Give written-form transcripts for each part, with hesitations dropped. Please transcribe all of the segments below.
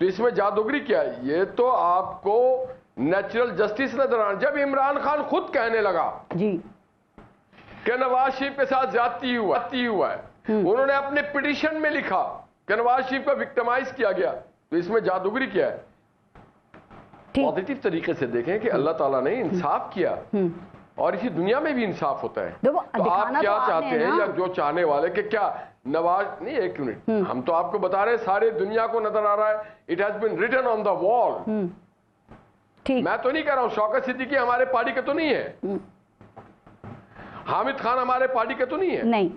تو اس میں جادوگری کیا ہے؟ یہ تو آپ کو نیچرل جسٹس نظر آنا. جب عمران خان خود کہنے لگا جی کہ نواز شریف کے ساتھ زیادتی ہوا ہے, انہوں نے اپنے پٹیشن میں لکھا کہ نواز شریف کو وکٹمائز کیا گیا, تو اس میں جادوگری کیا ہے؟ پازیٹیو طریقے سے دیکھیں کہ اللہ تعالیٰ نے انصاف کیا, اور اسی دنیا میں بھی انصاف ہوتا ہے. تو آپ کیا چاہتے ہیں, یا جو چاہنے والے کہ کیا نواز نہیں, ایک منٹ, ہم تو آپ کو بتا رہے ہیں سارے دنیا کو نظر آ رہا ہے, it has been written on the wall. میں تو نہیں کہہ رہا ہوں شوکت صدیقی ہمارے پارٹی کے تو نہیں ہے, حامد خان ہمارے پارٹی کے تو نہیں ہے, نہیں,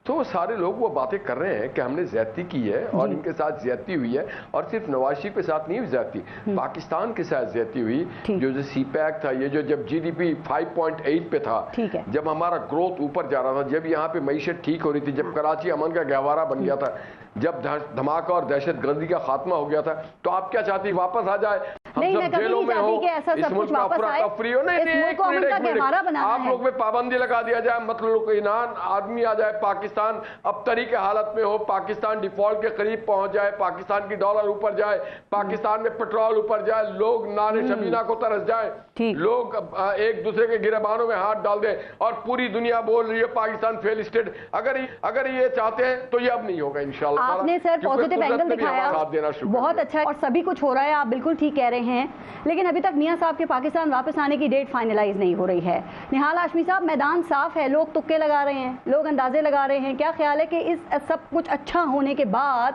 تو سارے لوگ وہ باتیں کر رہے ہیں کہ ہم نے زیادتی کی ہے اور ان کے ساتھ زیادتی ہوئی ہے, اور صرف نواز شریف کے ساتھ نہیں ہوئی زیادتی, پاکستان کے ساتھ زیادتی ہوئی. جو سی پیک تھا, یہ جو جب جی ڈی پی 5.8 پہ تھا, جب ہمارا گروتھ اوپر جا رہا تھا, جب یہاں پہ معیشت ٹھیک ہو رہی تھی, جب کراچی امن کا گہوارہ بن گیا تھا, جب دھماکہ اور دہشت گردی کا خاتمہ ہو گیا تھا, تو آپ کیا چاہتی واپس آ جائے, ہم سب جیلوں میں ہو, اس ملک میں افراتفری ہو. نہیں, آپ لوگ میں پابندی لگا دیا جائے, مطلب عنان آدمی آ جائے پاکستان, اب طریقے حالت میں ہو, پاکستان ڈیفالٹ کے قریب پہنچ جائے, پاکستان کی ڈالر اوپر جائے, پاکستان میں پیٹرول اوپر جائے, لوگ نان شبینہ کو ترس جائیں, لوگ ایک دوسرے کے گریبانوں میں ہاتھ ڈال دیں, اور پوری دنیا بول رہی ہے پاکستان فیل اسٹیٹ. اگر یہ چاہتے ہیں تو یہ اب نہیں ہوگا انشاءاللہ. آپ نے سر پازیٹیو اینگل دکھایا, بہت اچھا, اور سبھی کچھ ہو رہا ہے, آپ بالکل ٹھیک کہہ رہے ہیں, لیکن ابھی تک میاں صاحب کے پاکستان واپس آنے کی ڈیٹ فائنلائز نہیں ہو رہی ہے. نہال ہاشمی صاحب, میدان صاف ہے, لوگ تکے لگا رہے ہیں, لوگ اندازے لگا رہے ہیں, کیا خیال ہے کہ اس سب کچھ اچھا ہونے کے بعد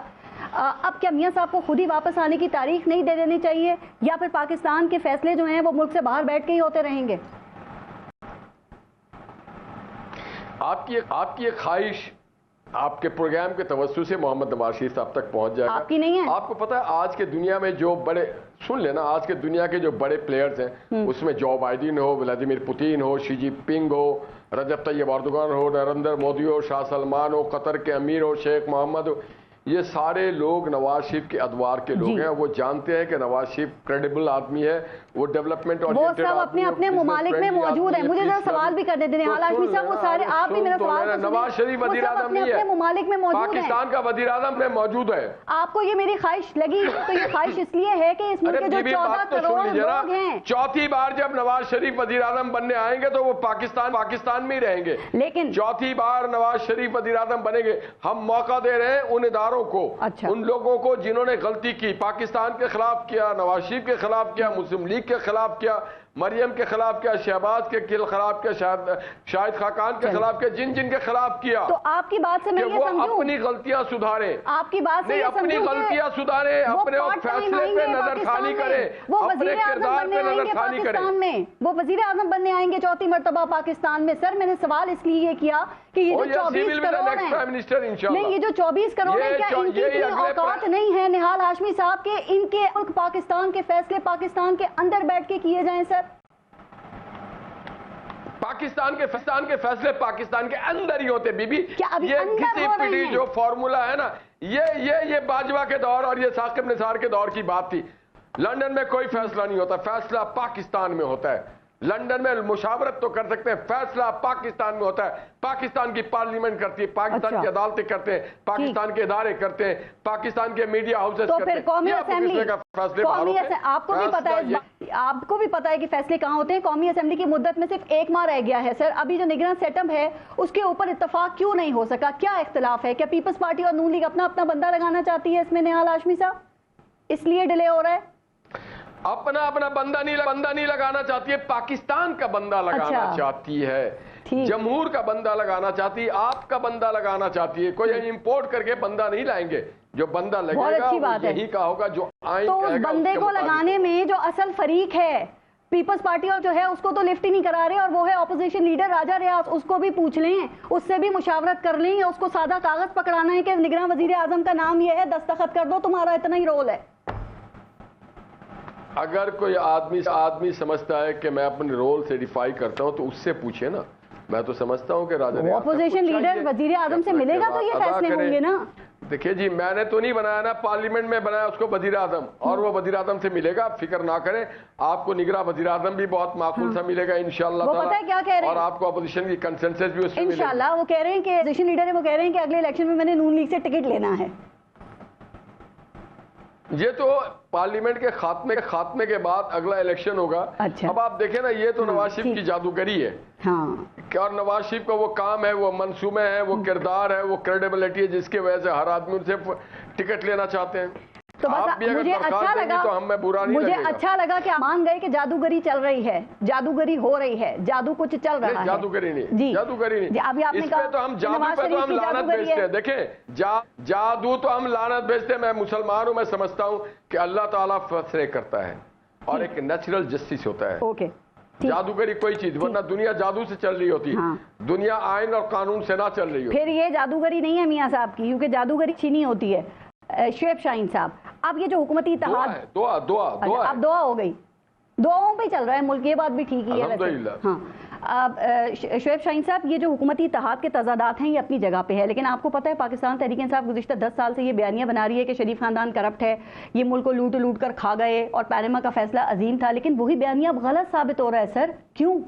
اب کیا میاں صاحب کو خود ہی واپس آنے کی تاریخ نہیں دے دینی چاہیے, یا پھر پاکستان کے فیصلے جو ہیں وہ ملک سے باہر بیٹھ کے ہی ہوتے رہیں گے؟ آپ کی ایک خواہش آپ کے پروگرام کے توسط سے محمد نواز شریف صاحب تک پہنچ جائے گا. آپ کی نہیں ہے؟ آپ کو پتا ہے آج کے دنیا میں جو بڑے, سن لینا, آج کے دنیا کے جو بڑے پلیئرز ہیں, اس میں جو بائیڈن ہو, ولادیمیر پوتین ہو, شی جن پنگ ہو, رجب طیب ایردوغان ہو, نریندر مودی ہو, شاہ سلمان ہو, قطر کے امیر ہو, شیخ محمد ہو, یہ سارے لوگ نواز شریف کے ادوار کے لوگ ہیں. وہ جانتے ہیں کہ نواز شریف کریڈیبل آدمی ہے, وہ ڈیولپمنٹ اور وہ سب اپنے اپنے ممالک میں موجود ہیں. مجھے ذرا سوال بھی کر دیتے ہیں نہال ہاشمی صاحب, وہ سارے, آپ بھی میرا سوال سنیں, نواز شریف وزیر اعظم نہیں ہے, ممالک میں موجود ہیں, پاکستان کا وزیر اعظم میں موجود ہے. آپ کو یہ میری خواہش لگی تو یہ خواہش اس لیے ہے کہ اس ملک کے جو 14 کروڑ لوگ ہیں, چوتھی بار جب نواز شریف وزیر اعظم بننے آئیں گے تو وہ پاکستان میں ہی رہیں گے, لیکن چوتھی بار نواز شریف وزیر اعظم بنیں گے. ہم موقع دے رہے ہیں ان اداروں کو, ان لوگوں کو جنہوں نے غلطی کی, پاکستان کے خلاف کیا, نواز شریف کے خلاف کیا, مسلم لیگ کے خلاف کیا, مریم کے خلاف کیا, شہباز کے خلاف کیا, شاہد خاقان کے خلاف کیا, جن کے خلاف کیا, تو آپ کی بات سے میں یہ سمجھوں وہ اپنی غلطیاں سدھاریں, آپ کی بات سے اپنی غلطیاں سدھاریں, اپنے فیصلے پہ نظر ثانی کریں, اپنے کردار پہ نظر ثانی کریں. وہ وزیر اعظم بننے آئیں گے چوتھی مرتبہ پاکستان میں. سر میں نے سوال اس لیے کیا کہ یہ جو 24 کروڑ ہیں, نہیں, یہ جو 24 کروڑ ہیں, کیا ان کی اتنی اوقات نہیں ہے نہال ہاشمی صاحب کے ان کے ملک پاکستان کے فیصلے پاکستان کے اندر بیٹھ کے کیے جائیں؟ سر پاکستان کے فیصلے پاکستان کے اندر ہی ہوتے بی بی. یہ کسی پیٹی جو فارمولا ہے نا, یہ باجوہ کے دور اور یہ ثاقب نثار کے دور کی بات تھی. لندن میں کوئی فیصلہ نہیں ہوتا, فیصلہ پاکستان میں ہوتا ہے. لندن میں مشاورت تو کر سکتے ہیں, فیصلہ پاکستان میں ہوتا ہے. پاکستان کی پارلیمنٹ کرتی ہے, پاکستان کی عدالتیں کرتے ہیں, پاکستان کے ادارے کرتے ہیں, پاکستان کے میڈیا ہاؤسز کرتے ہیں. تو پھر قومی اسمبلی, آپ کو بھی پتا ہے کہ فیصلے کہاں ہوتے ہیں. قومی اسمبلی کی مدت میں صرف 1 ماہ رہ گیا ہے. سر ابھی جو نگراں سیٹ اپ ہے اس کے اوپر اتفاق کیوں نہیں ہو سکا؟ کیا اختلاف ہے؟ کیا پیپلز پارٹی اور نون لیگ اپنا بندہ لگانا چاہتی ہے اس میں نہال ہاشمی صاحب, اس لیے ڈیلے ہو رہا ہے؟ اپنا بندہ نہیں لگانا چاہتی ہے, پاکستان کا بندہ لگانا چاہتی ہے, جمہور کا بندہ لگانا چاہتی ہے, آپ کا بندہ لگانا چاہتی ہے. کوئی امپورٹ کر کے بندہ نہیں لائیں گے, جو بندہ لگے گا وہ یہی کا ہوگا جو آئین کہے گا. تو اس بندے کو لگانے میں جو اصل فریق ہے پیپلز پارٹی اور جو ہے اس کو تو لفٹ ہی نہیں کرا رہے, اور وہ ہے اپوزیشن لیڈر راجہ ریاض. اس کو بھی پوچھ لیں, اس سے بھی مشاورت کر لیں, یا اس کو سادہ کاغذ پکڑانا ہے کہ نگراں وزیر اعظم کا نام یہ ہے, دستخط کر دو, تمہارا اتنا ہی رول ہے. اگر کوئی آدمی سمجھتا ہے کہ میں اپنے رول سے ڈیفائی کرتا ہوں تو اس سے پوچھے نا. میں تو سمجھتا ہوں کہ راجہ اپوزیشن لیڈر وزیر اعظم سے ملے گا تو یہ فیصلے ہوں گے نا. دیکھیے جی, میں نے تو نہیں بنایا نا, پارلیمنٹ میں بنایا اس کو وزیر اعظم, اور وہ وزیر اعظم سے ملے گا, فکر نہ کریں. آپ کو نگراں وزیر اعظم بھی بہت معقول سا ملے گا انشاءاللہ تعالی, اور آپ کو اپوزیشن کی کنسنسس بھی اس سے ملے گا انشاءاللہ. وہ کہہ رہے ہیں کہ اپوزیشن لیڈر ہے, وہ کہہ رہے ہیں کہ اگلے الیکشن میں میں نے نون لیگ سے ٹکٹ لینا ہے. یہ تو پارلیمنٹ کے خاتمے کے بعد اگلا الیکشن ہوگا. اچھا. اب آپ دیکھیں نا یہ تو نواز شریف کی جادوگری ہے. ہاں. اور نواز شریف کا وہ کام ہے, وہ منصوبے ہیں, وہ کردار ہے, وہ کریڈیبلٹی ہے جس کی وجہ سے ہر آدمی ان سے ٹکٹ لینا چاہتے ہیں. تو بس مجھے اچھا لگا, تو ہمیں برا نہیں مجھے اچھا لگا کہ مان گئے کہ جادوگری چل رہی ہے, جادوگری ہو رہی ہے, جادو کچھ چل رہا ہے. جادوگری نہیں, جی جادوگری نہیں. ابھی آپ نے اس کہا پہ تو ہم جادو پہ تو ہم لعنت بھیجتے ہیں. دیکھیں جادو تو ہم لعنت بھیجتے ہیں. میں مسلمان ہوں, میں سمجھتا ہوں کہ اللہ تعالیٰ فیصلے کرتا ہے اور ایک نیچرل جسٹس ہوتا ہے. اوکے. جادوگری کوئی چیز, ورنہ دنیا جادو سے چل رہی ہوتی, دنیا آئین اور قانون سے نہ چل رہی ہوتی. پھر یہ جادوگری نہیں ہے میاں صاحب کی, کیونکہ جادوگری چینی ہوتی ہے. شعیب شاہین صاحب, اب یہ جو حکومتی اتحاد, دعا اب دعا ہو گئی, دعاؤں پہ چل رہا ہے ملک, یہ بات بھی ٹھیک ہی ہے ویسے. ہاں. اب شعیب شاہین صاحب, یہ جو حکومتی اتحاد کے تضادات ہیں یہ اپنی جگہ پہ ہے, لیکن آپ کو پتہ ہے پاکستان تحریک انصاف گزشتہ 10 سال سے یہ بیانیہ بنا رہی ہے کہ شریف خاندان کرپٹ ہے, یہ ملک کو لوٹ لوٹ کر کھا گئے اور پیناما کا فیصلہ عظیم تھا, لیکن وہی بیانیہ اب غلط ثابت ہو رہا ہے. سر کیوں,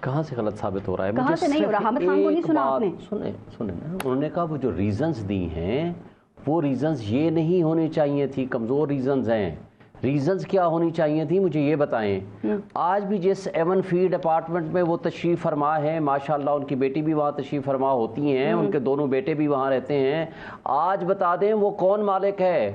کہاں سے غلط ثابت ہو رہا ہے؟ کہاں سے نہیں ہو رہا؟ حامد خان کو نہیں سنا آپ نے؟ سنیں نا, انہوں نے کہا وہ جو ریزنز دی ہیں وہ ریزنز یہ نہیں ہونی چاہیے تھی, کمزور ریزنز ہیں. ریزنز کیا ہونی چاہیے تھی مجھے یہ بتائیں. آج بھی جس ایون فیلڈ اپارٹمنٹ میں وہ تشریف فرما ہے, ماشاءاللہ ان کی بیٹی بھی وہاں تشریف فرما ہوتی ہیں, ان کے دونوں بیٹے بھی وہاں رہتے ہیں, آج بتا دیں وہ کون مالک ہے؟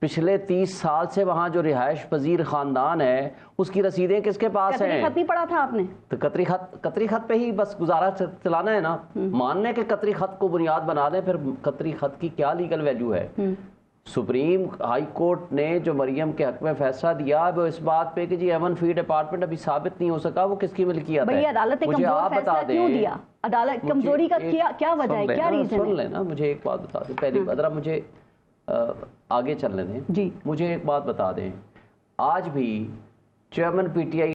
پچھلے 30 سال سے وہاں جو رہائش پذیر خاندان ہے اس کی رسیدیں کس کے پاس ہیں؟ قطری خط نہیں پڑھا تھا آپ نے؟ تو قطری خط پہ ہی بس گزارا چلانا ہے نا. ماننے کہ قطری خط کو بنیاد بنا دیں, پھر قطری خط کی کیا لیگل ویلیو ہے؟ سپریم ہائی کورٹ نے جو مریم کے حق میں فیصلہ دیا وہ اس بات پہ کہ جی ایون فیلڈ اپارٹمنٹ ابھی ثابت نہیں ہو سکا وہ کس کی ملکیت ہے. عدالت نے کمزور فیصلہ کیوں دیا؟ عدالت کمزوری کا کیا وجہ ہے, کیا ریزن ہے؟ سن لینا, مجھے ایک بات بتا دیں پہلی, ذرا مجھے آگے چلنے دیں. جی مجھے ایک بات بتا دیں, آج بھی چیئرمین پی ٹی آئی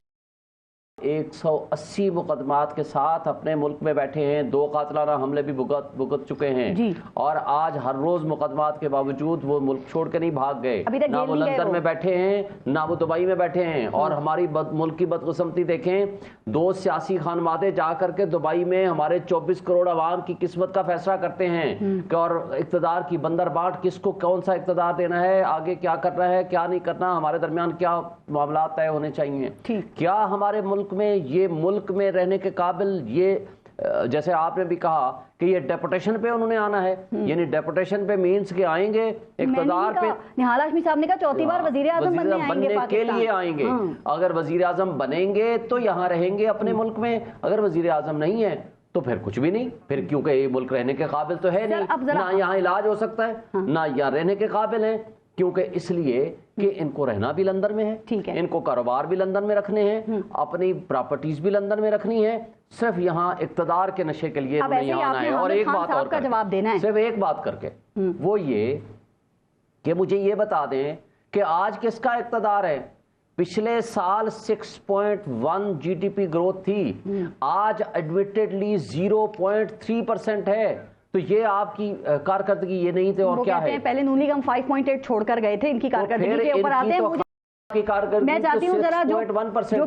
180 مقدمات کے ساتھ اپنے ملک میں بیٹھے ہیں, 2 قاتلانہ حملے بھی بھگت چکے ہیں, اور آج ہر روز مقدمات کے باوجود وہ ملک چھوڑ کے نہیں بھاگ گئے. نہ وہ لندن میں بیٹھے ہیں نہ وہ دبئی میں بیٹھے ہیں. اور ہماری ملک کی بدقسمتی دیکھیں, 2 سیاسی خانوادے جا کر کے دبئی میں ہمارے 24 کروڑ عوام کی قسمت کا فیصلہ کرتے ہیں کہ اور اقتدار کی بندر بانٹ, کس کو کون سا اقتدار دینا ہے, آگے کیا کرنا ہے کیا نہیں کرنا, ہمارے درمیان کیا معاملات طے ہونے چاہیے. کیا ہمارے ملک میں یہ ملک میں رہنے کے قابل, یہ جیسے آپ نے بھی کہا کہ یہ ڈیپوٹیشن پہ انہوں نے آنا ہے, یعنی ڈیپوٹیشن پہ مینس کہ آئیں گے اقتدار پہ. نہال ہاشمی صاحب نے کہا 4تھی بار وزیر اعظم بننے کے لیے آئیں گے. اگر وزیر اعظم بنیں گے تو یہاں رہیں گے اپنے ملک میں, اگر وزیر اعظم نہیں ہے تو پھر کچھ بھی نہیں, پھر کیونکہ یہ ملک رہنے کے قابل تو ہے نہیں, نہ یہاں علاج ہو سکتا ہے نہ یہاں رہنے کے قابل ہیں, کیونکہ اس لیے کہ ان کو رہنا بھی لندن میں ہے, ان کو کاروبار بھی لندن میں رکھنے ہیں, اپنی پراپرٹیز بھی لندن میں رکھنی ہے, صرف یہاں اقتدار کے نشے کے لیے انہیں یہاں آنا ہے. اور ایک بات اور صرف ایک بات کر کے, وہ یہ کہ مجھے یہ بتا دیں کہ آج کس کا اقتدار ہے؟ پچھلے سال 6.1 جی ڈی پی گروتھ تھی, آج ایڈمیٹڈلی 0.3% ہے. تو یہ آپ کی کارکردگی یہ نہیں تھے اور کیا ہے؟ پہلے نون لیگ ہم 5.8 چھوڑ کر گئے تھے, ان کی کارکردگی کے اوپر آتے ہیں. میں چاہتی ہوں ذرا جو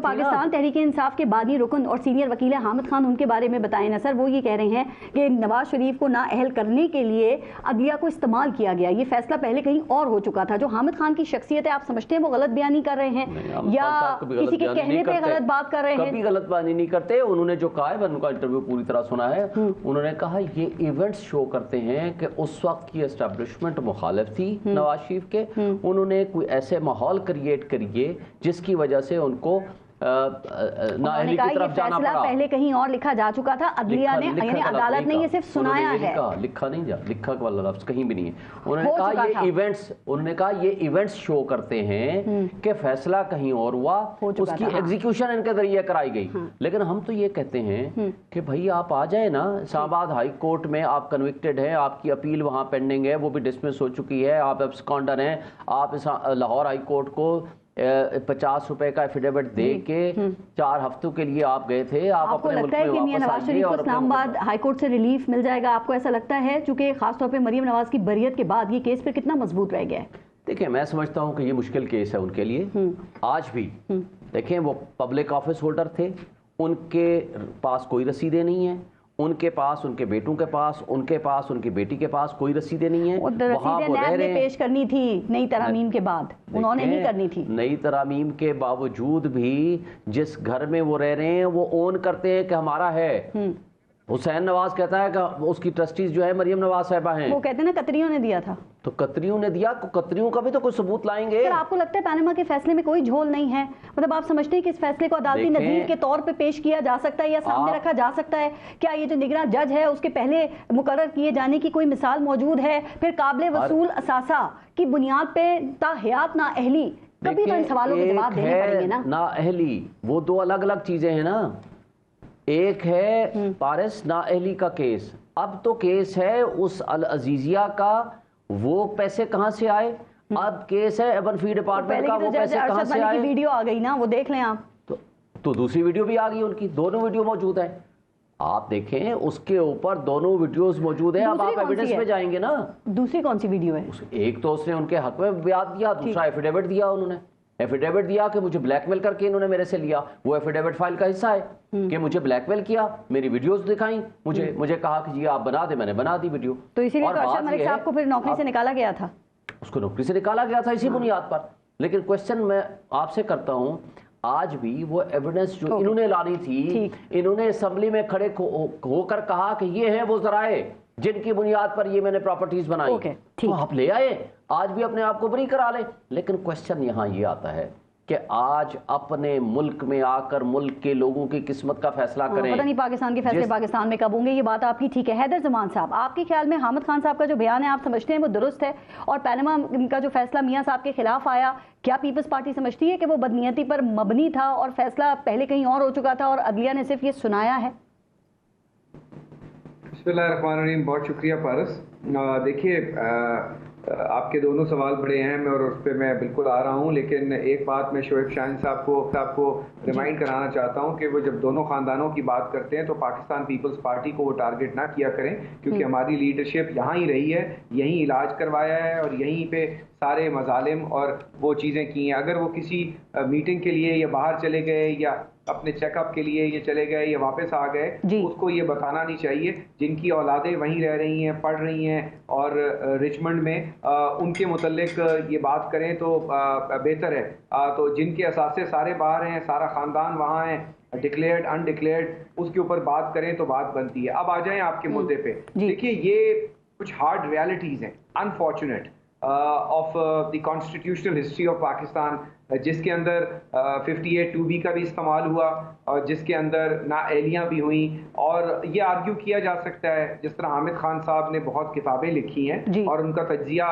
پاکستان تحریک انصاف کے بانی رکن اور سینئر وکیل حامد خان, ان کے بارے میں بتائیں نا سر. وہ یہ کہہ رہے ہیں کہ نواز شریف کو نااہل کرنے کے لیے عدلیہ کو استعمال کیا گیا, یہ فیصلہ پہلے کہیں اور ہو چکا تھا. جو حامد خان کی شخصیت ہے, آپ سمجھتے ہیں وہ غلط بیانی کر رہے ہیں یا کسی کے کہنے پہ غلط بات کر رہے ہیں؟ کبھی غلط بیانی نہیں کرتے. انہوں نے جو کہا ہے, میں ان کا انٹرویو پوری طرح سنا ہے, انہوں نے کہا یہ ایونٹس شو کرتے ہیں کہ اس وقت کی اسٹیبلشمنٹ مخالف تھی نواز شریف کے, انہوں نے کوئی ایسے ماحول کریٹ کریے جس کی وجہ سے ان کو نااہلی کی طرف جانا پڑا. پہلے کہیں اور لکھا جا چکا تھا, عدلیہ نے یعنی عدالت نے یہ صرف سنایا ہے, لکھا نہیں جا, لکھا والا لفظ کہیں بھی نہیں ہے. انہوں نے کہا یہ ایونٹس, انہوں نے کہا یہ ایونٹس شو کرتے ہیں کہ فیصلہ کہیں اور ہوا, اس کی ایگزیکیوشن ان کے ذریعے کرائی گئی. لیکن ہم تو یہ کہتے ہیں کہ بھائی آپ آ جائیں نا, اسلام آباد ہائی کورٹ میں آپ کنوکٹڈ ہیں, آپ کی اپیل وہاں پینڈنگ ہے, وہ بھی ڈسمس ہو چکی ہے, آپ ایبسکانڈر ہیں, آپ لاہور ہائی کورٹ کو 50 روپے کا ایفیڈیوٹ دے کے 4 ہفتوں کے لیے آپ گئے تھے. آپ کو لگتا ہے کہ میاں نواز شریف کو اسلام آباد ہائی کورٹ سے ریلیف مل جائے گا؟ آپ کو ایسا لگتا ہے, چونکہ خاص طور پہ مریم نواز کی بریت کے بعد یہ کیس پہ کتنا مضبوط رہ گیا ہے؟ دیکھیں میں سمجھتا ہوں کہ یہ مشکل کیس ہے ان کے لیے. آج بھی دیکھیں وہ پبلک آفس ہولڈر تھے, ان کے پاس کوئی رسیدیں نہیں ہیں, ان کے پاس، ان کے بیٹوں کے پاس، ان کے پاس، ان کی بیٹی کے پاس کوئی رسیدیں نہیں ہیں. وہاں وہ رہ رہے ہیں. پیش کرنی تھی نئی ترامیم کے بعد، انہوں نے نہیں کرنی تھی. نئی ترامیم کے باوجود بھی جس گھر میں وہ رہ رہے ہیں وہ اون کرتے ہیں کہ ہمارا ہے. حسین نواز کہتا ہے کہ اس کی ٹرسٹیز جو ہے مریم نواز صاحبہ ہیں. وہ کہتے ہیں نا قطریوں نے دیا تھا. تو قطریوں نے دیا، قطریوں کا بھی تو کوئی ثبوت لائیں گے. سر آپ کو لگتا ہے پاناما کے فیصلے میں کوئی جھول نہیں ہے؟ مطلب آپ سمجھتے ہیں کہ اس فیصلے کو عدالتی نظیر کے طور پہ پیش کیا جا سکتا ہے یا سامنے رکھا جا سکتا ہے؟ کیا یہ جو نگراں جج ہے اس کے پہلے مقرر کیے جانے کی کوئی مثال موجود ہے؟ پھر قابل وصول اثاثہ کی بنیاد پہ تا حیات نااہلی، کبھی تو ان سوالوں کے جواب دینے پڑیں گے نا. نااہلی وہ دو الگ الگ چیزیں ہیں نا. ایک ہے پارس نااہلی کا کیس، اب تو کیس ہے اس العزیزیہ کا، وہ پیسے کہاں سے آئے. اب کیس ہے ایون فی ڈپارٹمنٹ کا، وہ پیسے کہاں سے آئے. ویڈیو آ گئی نا، وہ دیکھ لیں آپ. تو دوسری ویڈیو بھی آ گئی ان کی، دونوں ویڈیو موجود ہیں. آپ دیکھیں اس کے اوپر دونوں ویڈیوز موجود ہیں. اب آپ ایویڈنس پہ جائیں گے نا. دوسری کون سی ویڈیو ہے؟ ایک تو اس نے ان کے حق میں بیان دیا، دوسرا ایفیڈیوٹ دیا. انہوں نے ایفیڈیوٹ دیا کہ مجھے بلیک میل کر کے انہوں نے میرے سے لیا. وہ ایفیڈیوٹ فائل کا حصہ ہے کہ مجھے بلیک میل کیا، میری ویڈیوز دکھائیں، مجھے کہا کہ جی آپ بنا دیں، میں نے بنا دی ویڈیو. تو اسی لیے ارشد ملک صاحب کو پھر نوکری سے نکالا گیا تھا. اس کو نوکری سے نکالا گیا تھا اسی بنیاد پر. لیکن کوشچن میں آپ سے کرتا ہوں، آج بھی وہ ایویڈنس جو انہوں نے لانی تھی، انہوں نے اسمبلی میں کھڑے ہو کر کہا کہ یہ ہیں وہ ذرائع جن کی بنیاد پر یہ میں نے پراپرٹیز بنائی، تو آپ لے آئے، آج بھی اپنے آپ کو بری کرا لیں. لیکن کوشچن یہاں یہ آتا ہے کہ آج اپنے ملک میں آ کر ملک کے لوگوں کی قسمت کا فیصلہ کریں. پتہ نہیں پاکستان کے فیصلے پاکستان میں کب ہوں گے. یہ بات آپ کی ٹھیک ہے. حیدر زمان صاحب، آپ کے خیال میں حامد خان صاحب کا جو بیان ہے آپ سمجھتے ہیں وہ درست ہے؟ اور پاناما کا جو فیصلہ میاں صاحب کے خلاف آیا، کیا پیپلز پارٹی سمجھتی ہے کہ وہ بدنیتی پر مبنی تھا اور فیصلہ پہلے کہیں اور ہو چکا تھا اور عدلیہ نے صرف یہ سنایا ہے؟ بسم اللہ الرحمن الرحیم. بہت شکریہ پارس. دیکھیے آپ کے دونوں سوال بڑے اہم ہیں اور اس پہ میں بالکل آ رہا ہوں، لیکن ایک بات میں شعیب شاہین صاحب کو ریمائنڈ کرانا چاہتا ہوں کہ وہ جب دونوں خاندانوں کی بات کرتے ہیں تو پاکستان پیپلز پارٹی کو وہ ٹارگٹ نہ کیا کریں، کیونکہ ہماری لیڈرشپ یہاں ہی رہی ہے، یہیں علاج کروایا ہے اور یہیں پہ سارے مظالم اور وہ چیزیں کی ہیں. اگر وہ کسی میٹنگ کے لیے یا باہر چلے گئے یا اپنے چیک اپ کے لیے یہ چلے گئے یا واپس آ گئے، اس کو یہ بتانا نہیں چاہیے. جن کی اولادیں وہیں رہ رہی ہیں، پڑھ رہی ہیں اور رچمنڈ میں، ان کے متعلق یہ بات کریں تو بہتر ہے. تو جن کے اثاثے سارے باہر ہیں، سارا خاندان وہاں ہے، ڈکلیئرڈ ان ڈکلیئرڈ، اس کے اوپر بات کریں تو بات بنتی ہے. اب آ جائیں آپ کے مدعے پہ. دیکھیے یہ کچھ ہارڈ ریالٹیز ہیں، unfortunate of the constitutional history of Pakistan, جس کے اندر 58(2)B کا بھی استعمال ہوا اور جس کے اندر نااہلیاں بھی ہوئیں. اور یہ آرگیو کیا جا سکتا ہے، جس طرح حامد خان صاحب نے بہت کتابیں لکھی ہیں اور ان کا تجزیہ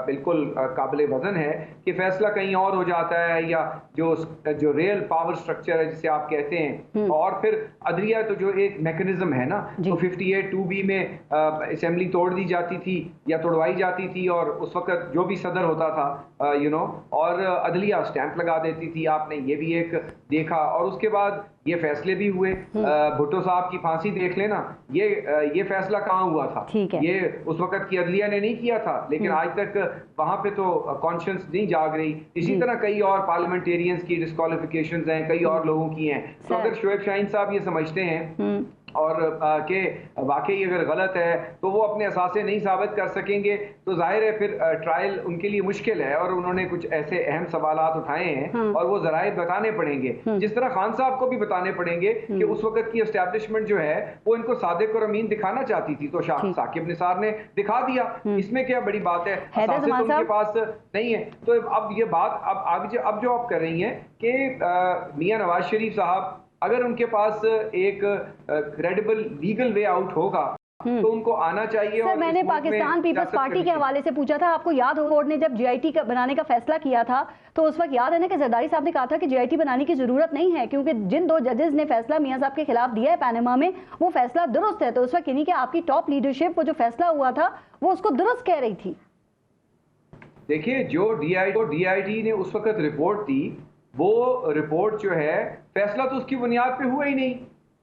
بالکل قابل وزن ہے کہ فیصلہ کہیں اور ہو جاتا ہے، یا جو ریئل پاور سٹرکچر ہے جسے آپ کہتے ہیں. اور پھر عدلیہ تو جو ایک میکنزم ہے نا، تو 58(2)B میں اسمبلی توڑ دی جاتی تھی یا توڑوائی جاتی تھی، اور اس وقت جو بھی صدر ہوتا تھا اور عدلیہ اسٹیمپ لگا دیتی تھی. آپ نے یہ بھی ایک دیکھا. اور اس کے بعد یہ فیصلے بھی ہوئے. بھٹو صاحب کی پھانسی دیکھ لینا، یہ فیصلہ کہاں ہوا تھا؟ یہ اس وقت کی عدلیہ نے نہیں کیا تھا، لیکن آج تک وہاں پہ تو کانشنس نہیں جاگ رہی. اسی طرح کئی اور پارلیمنٹیرینز کی ڈسکوالیفیکیشنز ہیں، کئی اور لوگوں کی ہیں. تو اگر شعیب شاہین صاحب یہ سمجھتے ہیں اور کہ واقعی اگر غلط ہے تو وہ اپنے اثاثے نہیں ثابت کر سکیں گے، تو ظاہر ہے پھر ٹرائل ان کے لیے مشکل ہے. اور انہوں نے کچھ ایسے اہم سوالات اٹھائے ہیں اور وہ ذرائع بتانے پڑیں گے، جس طرح خان صاحب کو بھی بتانے پڑیں گے کہ اس وقت کی اسٹیبلشمنٹ جو ہے وہ ان کو صادق اور امین دکھانا چاہتی تھی، تو ثاقب نثار نے دکھا دیا. اس میں کیا بڑی بات ہے؟ اثاثے تو ان کے پاس نہیں ہے. تو اب یہ بات اب جو آپ کر رہی ہیں کہ میاں نواز شریف صاحب اگر ان کے پاس ایک کریڈیبل لیگل وے آؤٹ ہوگا تو ان کو آنا چاہیے. سر میں نے پاکستان پیپلز پارٹی کے حوالے سے پوچھا تھا، آپ کو یاد ہو کورٹ نے جب GIT بنانے کا فیصلہ کیا تھا تو اس وقت یاد ہے نا کہ زرداری صاحب نے کہا تھا کہ GIT بنانے کی ضرورت نہیں ہے، کیونکہ جن دو ججز نے فیصلہ میاں صاحب کے خلاف دیا ہے پاناما میں وہ فیصلہ درست ہے. تو اس وقت یعنی کہ آپ کی ٹاپ لیڈرشپ وہ جو فیصلہ ہوا تھا وہ اس کو درست کہہ رہی تھی. دیکھیے جو DIT نے اس وقت رپورٹ دی، وہ رپورٹ جو ہے فیصلہ تو اس کی بنیاد پہ ہوا ہی نہیں.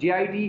JIT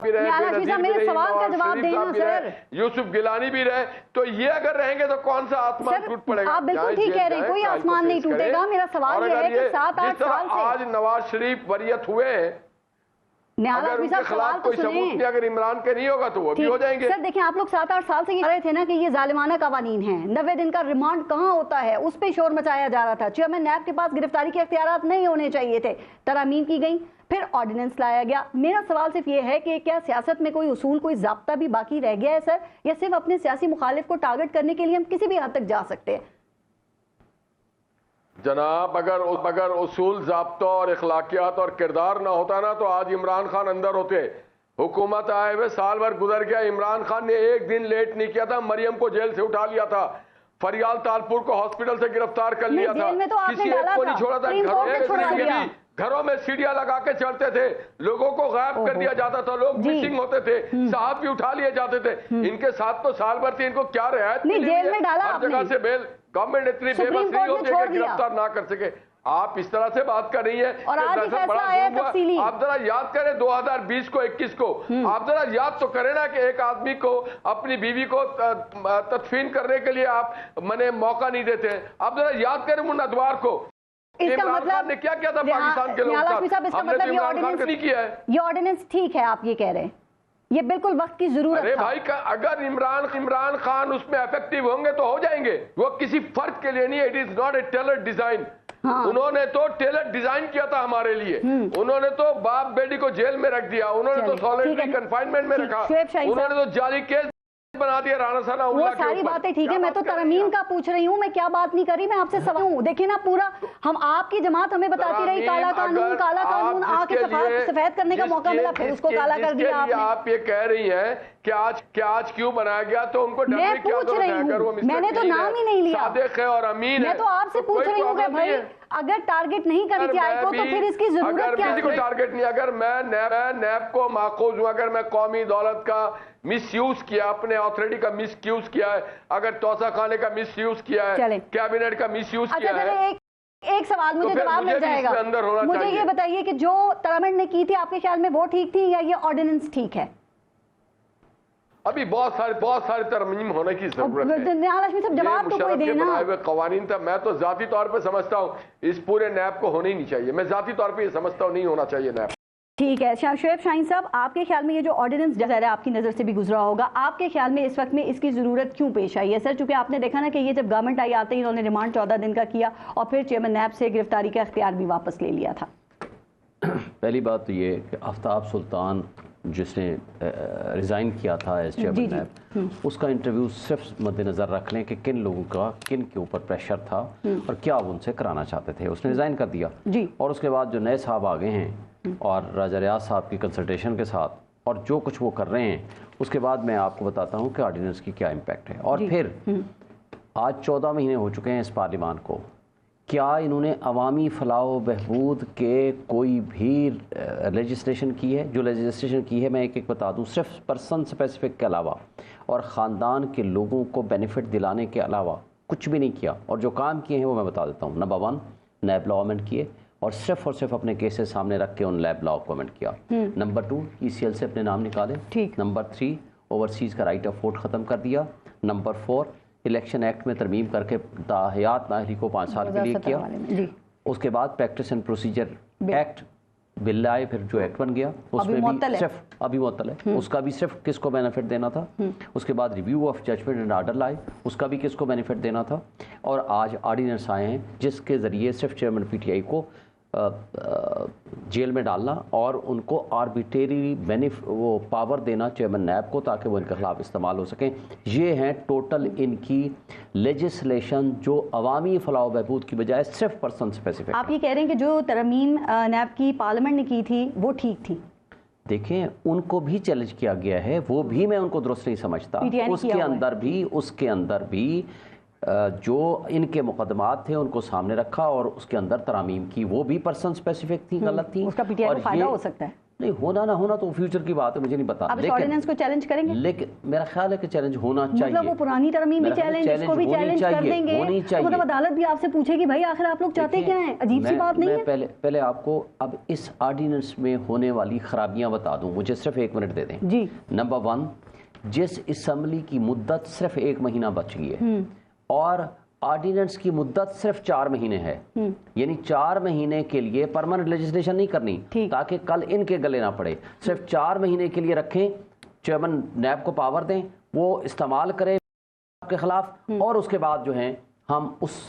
بھی رہے، بے نظیر بھی رہے، نواز شریف صاحب بھی رہے، یوسف گیلانی بھی رہے، تو یہ اگر رہیں گے تو کون سا آسمان ٹوٹ پڑے گا؟ آپ بالکل ٹھیک کہہ رہے ہیں، کوئی آسمان نہیں ٹوٹے گا۔ میرا سوال یہ ہے کہ 7-8 سال سے آج نواز شریف بریت ہوئے ہیں، اگر ان کے خلاف کوئی ثبوت نہیں، اگر عمران کے نہیں ہوگا تو وہ بھی ہو جائیں گے۔ سر دیکھیں، آپ لوگ 7-8 سال سے یہ کہہ رہے تھے نا کہ یہ ظالمانہ قوانین ہیں، 90 دن کا ریمانڈ کہاں ہوتا ہے، اس پہ شور مچایا جا رہا تھا۔ چیئرمین نیب کے پاس گرفتاری کے اختیارات نہیں ہونے چاہیے تھے، ترامیم کی گئیں، پھر آرڈیننس لایا گیا۔ میرا سوال صرف یہ ہے کہ کیا سیاست میں کوئی اصول، کوئی ضابطہ بھی باقی رہ گیا ہے سر، یا صرف اپنے سیاسی مخالف کو ٹارگٹ کرنے کے لیے ہم کسی بھی حد تک جا سکتے ہیں؟ جناب اگر اصول، ضابطوں اور اخلاقیات اور کردار نہ ہوتا نا تو آج عمران خان اندر ہوتے۔ حکومت آئے ہوئے سال بھر گزر گیا، عمران خان نے ایک دن لیٹ نہیں کیا تھا، مریم کو جیل سے اٹھا لیا تھا، فریال تالپور کو ہاسپٹل سے گرفتار کر لیا تھا، کسی ایک کو نہیں چھوڑا تھا، گھروں میں سیڑھیاں لگا کے چلتے تھے، لوگوں کو غائب کر دیا جاتا تھا، لوگ مسنگ ہوتے تھے، صاحب بھی اٹھا لیے جاتے تھے۔ ان کے ساتھ تو سال بھر تھی، ان کو کیا رعایت ملی ہے؟ ہر جگہ سے بیل، گورنمنٹ اتنی بے بس نہیں ہوتی ہے کہ گرفتار نہ کر سکے۔ آپ اس طرح سے بات کر رہی ہیں، اور آج ہی فیصلہ آیا تفصیلی۔ آپ ذرا یاد کریں 2020 کو 21 کو، آپ ذرا یاد تو کریں نا کہ ایک آدمی کو اپنی بیوی کو تدفین کرنے کے لیے آپ موقع نہیں دیتے ہیں۔ آپ ذرا یاد کریں ان ادوار کو، عمران خان نے کیا کیا تھا پاکستان کے لوگوں کا، ہم نے تو عمران خان کا نہیں کیا ہے۔ یہ آرڈیننس ٹھیک ہے، آپ یہ کہہ رہے ہیں، یہ بالکل وقت کی ضرورت ہے۔ ارے بھائی، اگر عمران خان اس میں ایفیکٹو ہوں گے تو ہو جائیں گے، وہ کسی فرد کے لیے نہیں، it is not a tailor design. انہوں نے تو ٹیلر ڈیزائن کیا تھا ہمارے لیے، انہوں نے تو باپ بیٹی کو جیل میں رکھ دیا، انہوں نے تو سولیٹری کنفائنمنٹ میں رکھا، انہوں نے تو جعلی کیس بنا دیا رانا ثنا اللہ کے اوپر۔ وہ ساری باتیں ٹھیک ہے، میں تو ترمیم کا پوچھ رہی ہوں، میں کیا بات نہیں کر رہی، میں آپ سے سوال ہوں۔ دیکھیں نا، پورا ہم آپ کی جماعت ہمیں بتاتی رہی کالا قانون آ کے سفید کرنے کا موقع ملا، پھر اس کو کالا کر دیا آپ نے۔ آپ یہ کہہ رہی ہیں کہ آج کیوں بنایا گیا، تو ان کو میں پوچھ رہی ہوں، میں نے تو نام ہی نہیں لیا، صادق ہے اور امین ہے۔ میں تو آپ سے پوچھ رہی ہوں کہ بھائی اگر ٹارگٹ نہیں کری تھی آئی کو تو پھر اس کی ضرورت کیا ہے؟ کسی کو ٹارگٹ نہیں، اگر میں نیب کو ماخوذ ہوں، اگر میں قومی دولت کا مس یوز کیا، اپنے اتھارٹی کا مس یوز کیا ہے، اگر توسہ خانے کا مس یوز کیا ہے، کیبنٹ کا مس یوز کیا ہے۔ ایک سوال مجھے جواب مل جائے گا، مجھے یہ بتائیے کہ جو ترامیم نے کی تھی آپ کے خیال میں وہ ٹھیک تھی یا یہ آرڈیننس ٹھیک ہے؟ ابھی بہت سارے ترمیم ہونے کی ضرورت ہے۔ جواب تو کوئی دینا۔ بنائے ہوئے قوانین تھا، میں تو ذاتی طور پہ سمجھتا ہوں اس پورے نیب کو ہونا ہی نہیں چاہیے، میں ذاتی طور پہ یہ سمجھتا ہوں نہیں ہونا چاہیے نیب۔ ٹھیک ہے، شعیب شاہین صاحب، آپ کے خیال میں یہ جو آرڈیننس ظاہر ہے آپ کی نظر سے بھی گزرا ہوگا، آپ کے خیال میں اس وقت میں اس کی ضرورت کیوں پیش آئی ہے سر؟ چونکہ آپ نے دیکھا نا کہ یہ جب گورنمنٹ آئی آتے ہی انہوں نے ریمانڈ 14 دن کا کیا اور پھر چیئرمین نیب سے گرفتاری کا اختیار بھی واپس لے لیا تھا۔ پہلی بات تو یہ کہ آفتاب سلطان جس نے ریزائن کیا تھا ایز چیئرمین نیب، اس کا انٹرویو صرف مد نظر رکھ لیں کہ کن لوگوں کا کن کے اوپر پریشر تھا اور کیا وہ ان سے کرانا چاہتے تھے۔ اس نے ریزائن کر دیا، اور اس کے بعد جو نئے صاحب آگے ہیں اور راجہ ریاض صاحب کی کنسلٹیشن کے ساتھ اور جو کچھ وہ کر رہے ہیں، اس کے بعد میں آپ کو بتاتا ہوں کہ آرڈیننس کی کیا امپیکٹ ہے۔ اور پھر آج 14 مہینے ہو چکے ہیں اس پارلیمان کو، کیا انہوں نے عوامی فلاح و بہبود کے کوئی بھی لیجسلیشن کی ہے؟ جو لیجسلیشن کی ہے میں ایک بتا دوں، صرف پرسن اسپیسیفک کے علاوہ اور خاندان کے لوگوں کو بینیفٹ دلانے کے علاوہ کچھ بھی نہیں کیا، اور جو کام کیے ہیں وہ میں بتا دیتا ہوں۔ نمبر 1 نیب لا امینڈ کیے اور صرف اپنے کیسز سامنے رکھ کے ان لیب لا کو امینڈ کیا۔ نمبر 2 ECL سے اپنے نام نکالے۔ نمبر 3 اوورسیز کا رائٹ آف ووٹ ختم کر دیا۔ نمبر 4 الیکشن ایکٹ میں ترمیم کر کے تاحیات نااہلی کو 5 سال کے لیے کیا۔ اس کے بعد پریکٹس اینڈ پروسیجر ایکٹ بل آئے، پھر جو ایکٹ بن گیا اس میں بھی صرف ابھی معطل ہے، اس کا بھی صرف کس کو بینیفٹ دینا تھا۔ اس کے بعد review of judgment and order لائے، اس کا بھی کس کو بینیفٹ دینا تھا۔ اور آج آرڈیننس آئے ہیں جس کے ذریعے صرف چیئرمین PTI کو جیل میں ڈالنا اور ان کو آربیٹری وہ پاور دینا چیئرمین نیب کو تاکہ وہ ان کے خلاف استعمال ہو سکیں۔ یہ ہیں ٹوٹل ان کی لیجسلیشن جو عوامی فلاح و بہبود کی بجائے صرف پرسن اسپیسیفک۔ آپ یہ کہہ رہے ہیں کہ جو ترمیم نیب کی پارلیمنٹ نے کی تھی وہ ٹھیک تھی؟ دیکھیں ان کو بھی چیلنج کیا گیا ہے، وہ بھی میں ان کو درست نہیں سمجھتا۔ اس کے اندر بھی جو ان کے مقدمات تھے ان کو سامنے رکھا اور اس کے اندر ترامیم کی، وہ بھی پرسن اسپیسیفک تھی، غلط تھی۔ اس کا PTI کو فائدہ ہو سکتا ہے۔ نہیں ہونا نہ ہونا تو فیوچر کی بات ہے، مجھے نہیں پتا. آپ اس آرڈیننس کو چیلنج کریں گے؟ لیکن میرا خیال ہے کہ چیلنج ہونا چاہیے. مطلب وہ پرانی ترمیم بھی چیلنج، اس کو بھی چیلنج کر دیں گے، مطلب عدالت بھی آپ سے پوچھے گی بھائی آخر آپ لوگ چاہتے کیا ہیں؟ عجیب سی بات نہیں ہے. پہلے آپ کو اب اس آرڈیننس میں ہونے والی خرابیاں بتا دوں، مجھے صرف 1 منٹ دے دیں. جی. نمبر 1، جس اسمبلی کی مدت صرف 1 مہینہ بچ گئی ہے اور آرڈیننس کی مدت صرف 4 مہینے ہے، یعنی 4 مہینے کے لیے پرماننٹ لیجسلیشن نہیں کرنی تاکہ کل ان کے گلے نہ پڑے. صرف 4 مہینے کے لیے رکھیں، چیئرمین نیب کو پاور دیں، وہ استعمال کرے کے خلاف، اور اس کے بعد جو ہیں ہم اس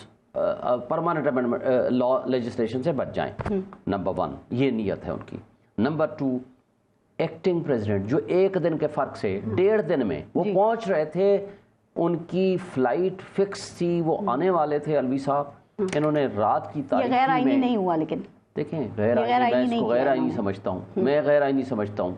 پرماننٹ امینڈمنٹ لا لیجسلیشن سے بچ جائیں. نمبر 1 یہ نیت ہے ان کی. نمبر 2، ایکٹنگ پریزیڈنٹ جو 1 دن کے فرق سے 1.5 دن میں وہ پہنچ رہے تھے، ان کی فلائٹ فکس تھی، وہ آنے والے تھے. الوی صاحب انہوں نے رات کی تاریخ غیر آئینی نہیں ہوا، لیکن دیکھیں غیر آئینی، میں اس کو غیر آئینی سمجھتا ہوں، میں غیر آئینی سمجھتا ہوں.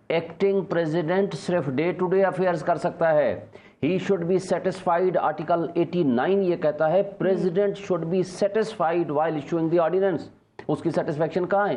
ایکٹنگ پریزیڈنٹ صرف ڈے ٹو ڈے افیئرز کر سکتا ہے. He should be satisfied, article 89 یہ کہتا ہے president should be satisfied while issuing the ordinance. اس کی سیٹسفیکشن کہاں ہے؟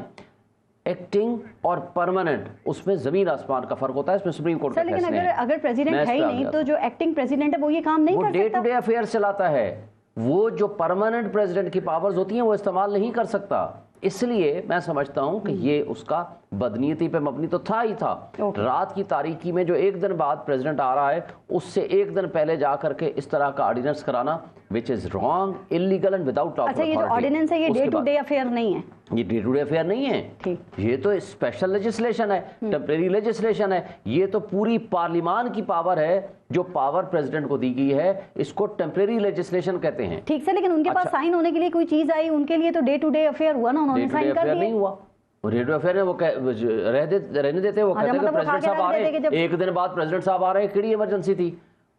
ایکٹنگ اور پرماننٹ، اس میں زمین آسمان کا فرق ہوتا ہے. اس میں سپریم کورٹ کا فیصلہ ہے. لیکن اگر پریزیڈنٹ ہے ہی نہیں تو جو ایکٹنگ پریزیڈنٹ ہے وہ یہ کام نہیں کر سکتا. وہ ڈے ٹو ڈے افیئر چلاتا ہے. وہ جو پرماننٹ پریزیڈنٹ کی پاورز ہوتی ہیں وہ استعمال نہیں کر سکتا. اس لیے میں سمجھتا ہوں کہ یہ اس کا بدنیتی پہ مبنی تو تھا ہی تھا. رات کی تاریکی میں جو 1 دن بعد پریزیڈنٹ آ رہا ہے، اس سے 1 دن پہلے جا کر کے اس طرح کا آرڈیننس کرانا which is wrong, illegal and without proper authority. اچھا یہ جو آرڈیننس ہے یہ ڈے ٹو ڈے افیئر نہیں ہے؟ یہ ڈے ٹو ڈے افیئر نہیں ہے، یہ تو اسپیشل لیجسلیشن ہے، ٹیمپریری لیجسلیشن ہے. یہ تو پوری پارلیمان کی پاور ہے جو پاور پریزیڈنٹ کو دی گئی ہے، اس کو ٹیمپریری لیجسلیشن کہتے ہیں. ٹھیک سے، لیکن ان کے پاس سائن ہونے کے لیے کوئی چیز آئی، ان کے لیے تو ڈے ٹو ڈے افیئر ہوا نا، انہوں نے سائن کر دیا. نہیں ہوا، ریڈیو افیئر ہے، وہ رہنے دیتے. وہ کہتے ہیں کہ پریزیڈنٹ صاحب آ رہے ہیں، 1 دن بعد پریزیڈنٹ صاحب آ رہے ہیں. کیڑی ایمرجنسی تھی؟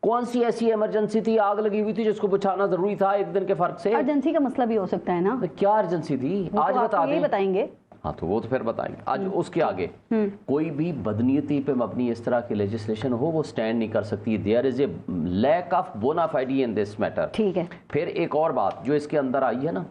کون سی ایسی ایمرجنسی تھی؟ آگ لگی ہوئی تھی جس کو بچھانا ضروری تھا 1 دن کے فرق سے. ارجنسی کا مسئلہ بھی ہو سکتا ہے نا. کیا ارجنسی تھی آج بتا دیں؟ بتائیں گے. ہاں تو وہ تو پھر بتائیں گے. آج اس کے آگے کوئی بھی بدنیتی پہ مبنی اس طرح کی لیجسلیشن ہو وہ سٹینڈ نہیں کر سکتی. There is a lack of bona fide in this metre. ٹھیک ہے. پھر ایک اور بات جو اس کے اندر آئی ہے نا،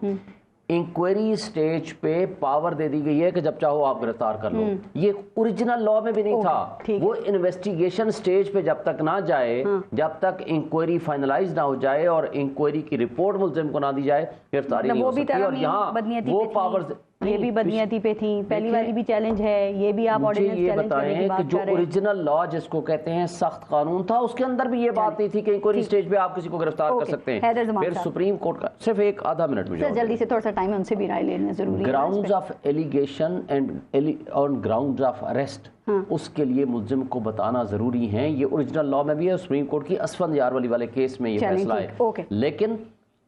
انکوائری سٹیج پہ پاور دے دی گئی ہے کہ جب چاہو آپ گرفتار کر لو. یہ اوریجنل لا میں بھی نہیں تھا. وہ انویسٹیگیشن سٹیج پہ جب تک نہ جائے، جب تک انکوائری فائنلائز نہ ہو جائے اور انکوائری کی رپورٹ ملزم کو نہ دی جائے، گرفتاری نہیں ہو سکتی. اور یہاں وہ پاورز یہ بھی بدنیتی پہ تھیں، پہلی والی بھی چیلنج ہے، یہ بھی آپ آرڈیننس چیلنج کرنے کی بات کر رہے ہیں. جو اوریجنل لا جس کو کہتے ہیں سخت قانون تھا، اس کے اندر بھی یہ بات نہیں تھی کہ انکوائری سٹیج پہ آپ کسی کو گرفتار کر سکتے ہیں. پھر سپریم کورٹ کا صرف 1 منٹ میں جلدی سے تھوڑا سا ٹائم ہے، ان سے بھی رائے لینا ضروری ہے. Grounds of allegation and on grounds of arrest, اس کے لیے ملزم کو بتانا ضروری ہے. یہ اوریجنل لا میں بھی ہے، سپریم کورٹ کی اسفند یاروالی والے کیس میں یہ فیصلہ ہے. لیکن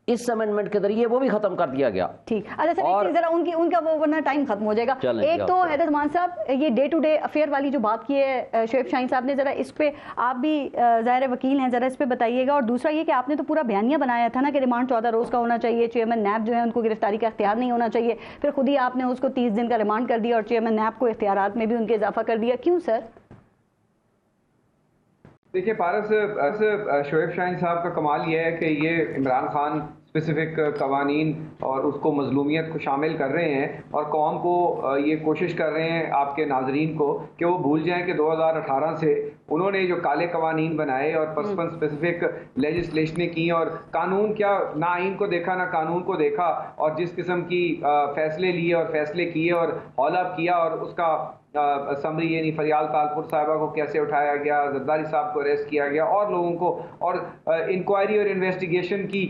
اس امینڈمنٹ کے ذریعے وہ بھی ختم کر دیا گیا. ٹھیک. اچھا ذرا ان کا وہ ورنہ ٹائم ختم ہو جائے گا. ایک تو حیدر زمان صاحب یہ ڈے ٹو ڈے افیئر والی جو بات کی ہے شعیب شاہین صاحب نے، ذرا اس پہ آپ بھی ظاہر وکیل ہیں، ذرا اس پہ بتائیے گا. اور دوسرا یہ کہ آپ نے تو پورا بیانیہ بنایا تھا نا کہ ریمانڈ 14 روز کا ہونا چاہیے، چیئرمین نیب جو ہے ان کو گرفتاری کا اختیار نہیں ہونا چاہیے. پھر خود ہی آپ نے اس کو 30 دن کا ریمانڈ کر دیا اور چیئرمین نیب کو اختیارات میں بھی ان کے اضافہ کر دیا. کیوں سر؟ دیکھیے پارس، شعیب شاہین صاحب کا کمال یہ ہے کہ یہ عمران خان اسپیسیفک قوانین اور اس کو مظلومیت کو شامل کر رہے ہیں اور قوم کو یہ کوشش کر رہے ہیں، آپ کے ناظرین کو، کہ وہ بھول جائیں کہ 2018 سے انہوں نے جو کالے قوانین بنائے اور پرسپن اسپیسیفک لیجسلیشنیں کی، اور قانون کیا، نہ آئین کو دیکھا نہ قانون کو دیکھا، اور جس قسم کی فیصلے لیے اور فیصلے کیے اور ہال اپ کیا، اور اس کا اسمبلی یعنی فریال تالپور صاحبہ کو کیسے اٹھایا گیا، زرداری صاحب کو اریسٹ کیا گیا، اور لوگوں کو، اور انکوائری اور انویسٹیگیشن کی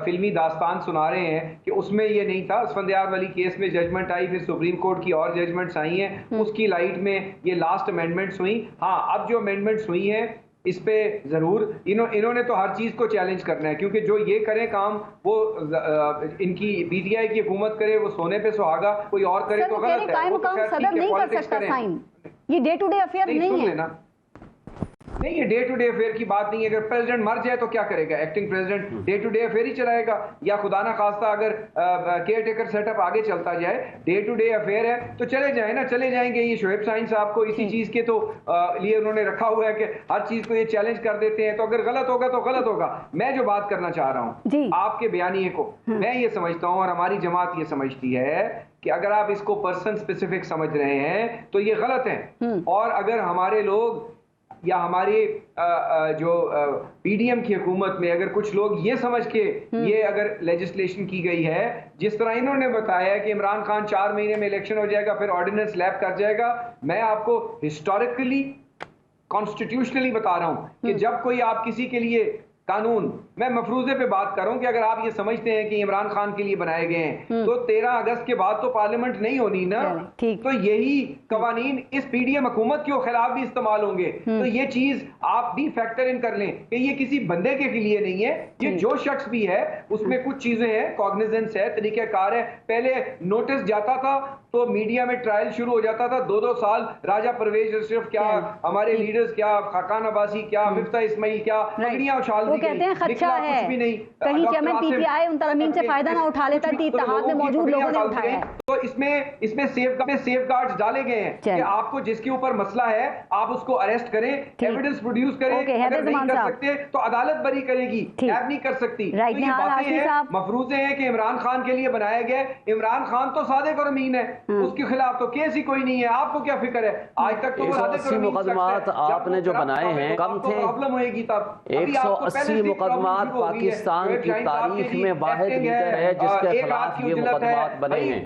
فلمی داستان سنا رہے ہیں کہ اس میں یہ نہیں تھا. اسفندیار والی کیس میں ججمنٹ آئی، پھر سپریم کورٹ کی اور ججمنٹس آئی ہیں، اس کی لائٹ میں یہ لاسٹ امینڈمنٹس ہوئی. ہاں اب جو امینڈمنٹس ہوئی ہیں اس پہ ضرور انہوں نے تو ہر چیز کو چیلنج کرنا ہے، کیونکہ جو یہ کریں کام وہ ان کی پی ٹی آئی کی حکومت کرے وہ سونے پہ سہاگا، کوئی اور کرے تو غلط ہے. صدر نہیں کر سکتا سائن، یہ ڈے ٹو ڈے افیئر نہیں ہے. نہیں، یہ ڈے ٹو ڈے افیئر کی بات نہیں ہے. اگر پریزیڈنٹ مر جائے تو کیا کرے گا؟ Acting president day to day affair ہی چلائے گا، یا خدا نہ خواستہ اگر کیئر ٹیکر سیٹ اپ آگے چلتا جائے، ڈے ٹو ڈے افیئر ہے تو چلے جائیں نا، چلے جائیں گے. یہ شعیب شاہین صاحب کو اسی چیز کے تو لیے انہوں نے رکھا ہوا ہے کہ ہر چیز کو یہ چیلنج کر دیتے ہیں. تو اگر غلط ہوگا تو غلط ہوگا. میں جو بات کرنا چاہ رہا ہوں آپ کے بیانیے کو، میں یہ سمجھتا ہوں اور ہماری جماعت یہ سمجھتی ہے کہ اگر آپ اس کو پرسن اسپیسیفک سمجھ رہے ہیں تو یہ غلط ہے. اور اگر ہمارے لوگ یا ہمارے جو پی ڈی ایم کی حکومت میں اگر کچھ لوگ یہ سمجھ کے یہ اگر لیجسلیشن کی گئی ہے جس طرح انہوں نے بتایا کہ عمران خان 4 مہینے میں الیکشن ہو جائے گا پھر آرڈیننس لیپ کر جائے گا، میں آپ کو ہسٹوریکلی کانسٹیٹیوشنلی بتا رہا ہوں کہ جب کوئی آپ کسی کے لیے قانون، میں مفروضے پہ بات کروں کہ اگر آپ یہ سمجھتے ہیں کہ عمران خان کے لیے بنائے گئے ہیں تو 13 اگست کے بعد تو پارلیمنٹ نہیں ہونی نا، تو یہی قوانین اس پی ڈی ایم حکومت کے خلاف بھی استعمال ہوں گے. تو یہ چیز آپ بھی فیکٹر ان کر لیں کہ یہ کسی بندے کے لیے نہیں ہے، یہ جو شخص بھی ہے اس میں کچھ چیزیں ہیں، کوگنیزنس ہے، طریقہ کار ہے. پہلے نوٹس جاتا تھا تو میڈیا میں ٹرائل شروع ہو جاتا تھا 2 سال، راجہ پرویز اشرف کیا، ہمارے لیڈرز کیا، خاقان عباسی کیا، مفتاح اسماعیل کیا، پگڑیاں اچھال دی کہتے ہیں خدشہ ہے کہیں چیئرمین پی ٹی آئی ان ترمیم سے فائدہ نہ اٹھا لیتا تھی، اتحاد میں موجود لوگوں نے اٹھایا ہے. تو اس میں سیف گارڈز ڈالے گئے ہیں کہ آپ کو جس کے اوپر مسئلہ ہے آپ اس کو اریسٹ کریں، ایویڈنس پروڈیوس کریں، اگر نہیں کر سکتے تو عدالت بری کرے گی، ایب نہیں کر سکتی. یہ باتیں ہیں، مفروضے ہیں کہ عمران خان کے لیے بنایا گیا. عمران خان تو صادق اور امین ہے، اس کے خلاف تو کیس ہی کوئی نہیں ہے. آپ کو کیا فکر ہے؟ آج تک تو 180 مقدمات آپ نے جو بنائے ہیں کم تھے. 180 مقدمات پاکستان کی تاریخ میں واحد لیڈر ہے جس کے خلاف یہ مقدمات بنے ہیں.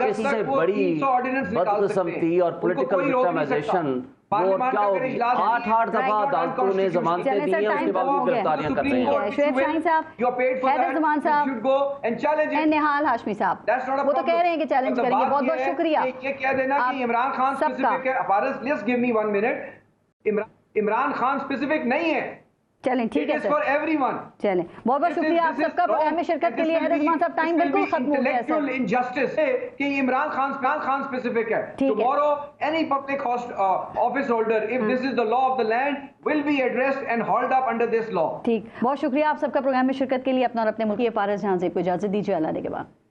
اس سے بڑی بدقسمتی اور پولیٹیکل وکٹمائزیشن وہ کیا ہوگی؟ 8 دفعہ عدالتوں نے ضمانتیں دی ہیں، اس کے بعد وہ گرفتاریاں کر رہے ہیں. شعیب شاہین صاحب، حیدر زمان صاحب، نہال ہاشمی صاحب، وہ تو کہہ رہے ہیں کہ چیلنج کریں گے. بہت بہت شکریہ. یہ کہہ دینا کہ عمران خان اسپیسیفک ہے. فارس please give me 1 minute. Imran Khan specific نہیں ہے. چلیں ٹھیک ہے سر، چلیں بہت بہت شکریہ آپ سب کا پروگرام میں شرکت کے لیے. حیدر زمان صاحب ٹائم بالکل ختم ہو گیا سر. انجسٹس ہے کہ عمران خان اسپیسیفک ہے. Tomorrow any public office holder if this is the law of the land will be addressed and hauled up under this law. ٹھیک، بہت شکریہ آپ سب کا پروگرام میں شرکت کے لیے. اپنا اور اپنے ملک کے پارس جہاں زیب کو اجازت دیجیے. اللہ کے بعد.